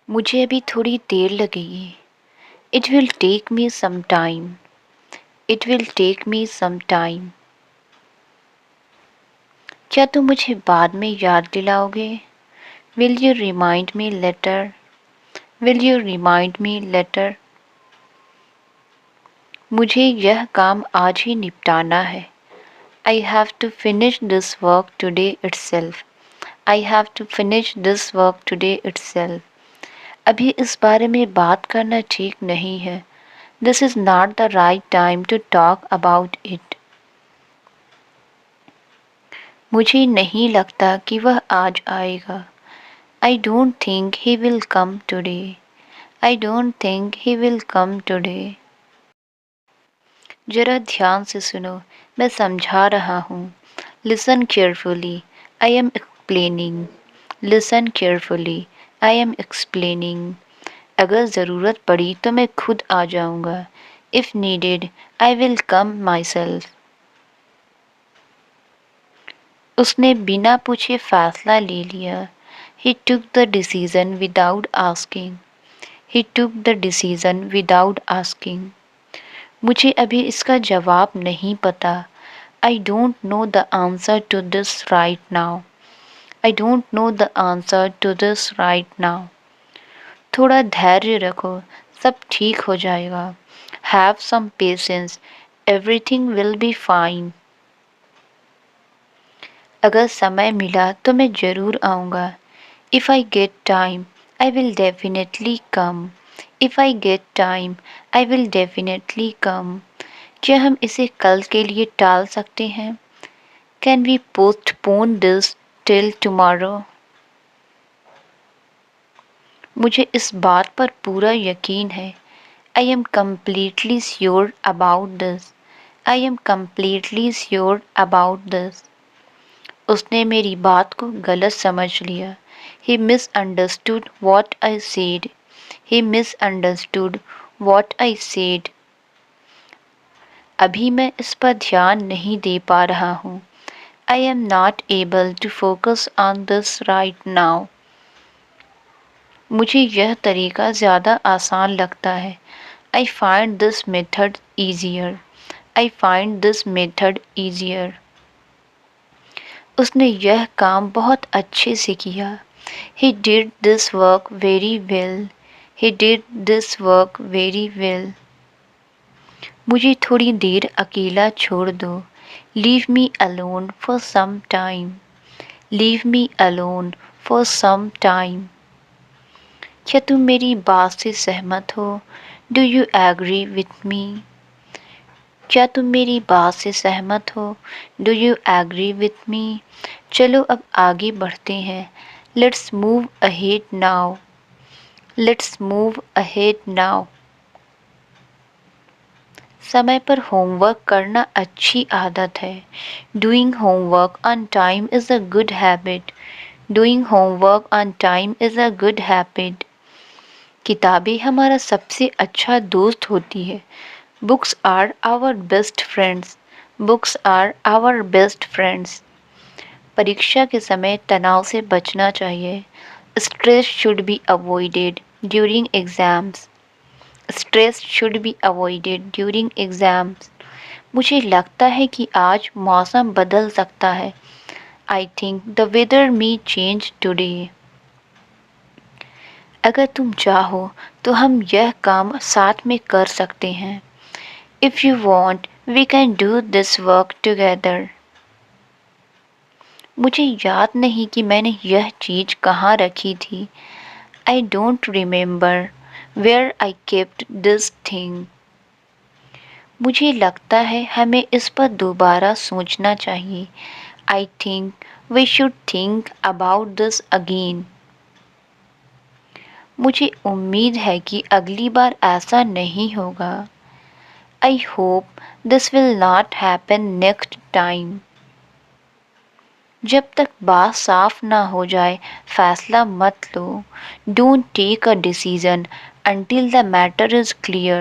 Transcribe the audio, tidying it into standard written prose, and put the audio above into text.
मुझे अभी थोड़ी देर लगेगी। It will take me some time. It will take me some time. क्या तुम मुझे बाद में याद दिलाओगे? Will you remind me later? Will you remind me later? मुझे यह काम आज ही निपटाना है। I have to finish this work today itself. I have to finish this work today itself. अभी इस बारे में बात करना ठीक नहीं है। This is not the right time to talk about it. मुझे नहीं लगता कि वह आज आएगा। I don't think he will come today. I don't think he will come today. जरा ध्यान से सुनो, मैं समझा रहा हूँ। Listen carefully, I am explaining. Listen carefully, I am explaining. अगर ज़रूरत पड़ी तो मैं खुद आ जाऊँगा। If needed I will come myself. उसने बिना पूछे फैसला ले लिया। He took the decision without asking. He took the decision without asking. मुझे अभी इसका जवाब नहीं पता। I don't know the answer to this right now. I don't know the answer to this right now. थोड़ा धैर्य रखो, सब ठीक हो जाएगा। Have some patience, everything will be fine. अगर समय मिला तो मैं ज़रूर आऊँगा। If I get time I will definitely come. If I get time I will definitely come. क्या हम इसे कल के लिए टाल सकते हैं? Can we postpone this till tomorrow? मुझे इस बात पर पूरा यकीन है। I am completely sure about this. I am completely sure about this. उसने मेरी बात को गलत समझ लिया। He misunderstood what I said. He misunderstood what I said. अभी मैं इस पर ध्यान नहीं दे पा रहा हूँ। I am not able to focus on this right now. मुझे यह तरीका ज़्यादा आसान लगता है। I find this method easier. I find this method easier. उसने यह काम बहुत अच्छे से किया। He did this work very well. He did this work very well. मुझे थोड़ी देर अकेला छोड़ दो। Leave me alone for some time. Leave me alone for some time. क्या तुम मेरी बात से सहमत हो? Do you agree with me? क्या तुम मेरी बात से सहमत हो? Do you agree with me? चलो अब आगे बढ़ते हैं। Let's move ahead now. Let's move ahead now. समय पर होमवर्क करना अच्छी आदत है। Doing homework on time is a good habit. Doing homework on time is a good habit. किताबें हमारा सबसे अच्छा दोस्त होती है। Books are our best friends. Books are our best friends. परीक्षा के समय तनाव से बचना चाहिए। Stress should be avoided during exams. Stress should be avoided during exams. मुझे लगता है कि आज मौसम बदल सकता है। I think the weather may change today. अगर तुम चाहो तो हम यह काम साथ में कर सकते हैं। If you want, we can do this work together. मुझे याद नहीं कि मैंने यह चीज़ कहाँ रखी थी। I don't remember where I kept this thing. मुझे लगता है हमें इस पर दोबारा सोचना चाहिए। I think we should think about this again. मुझे उम्मीद है कि अगली बार ऐसा नहीं होगा। I hope this will not happen next time. जब तक बात साफ ना हो जाए फैसला मत लो। Don't take a decision until the matter is clear.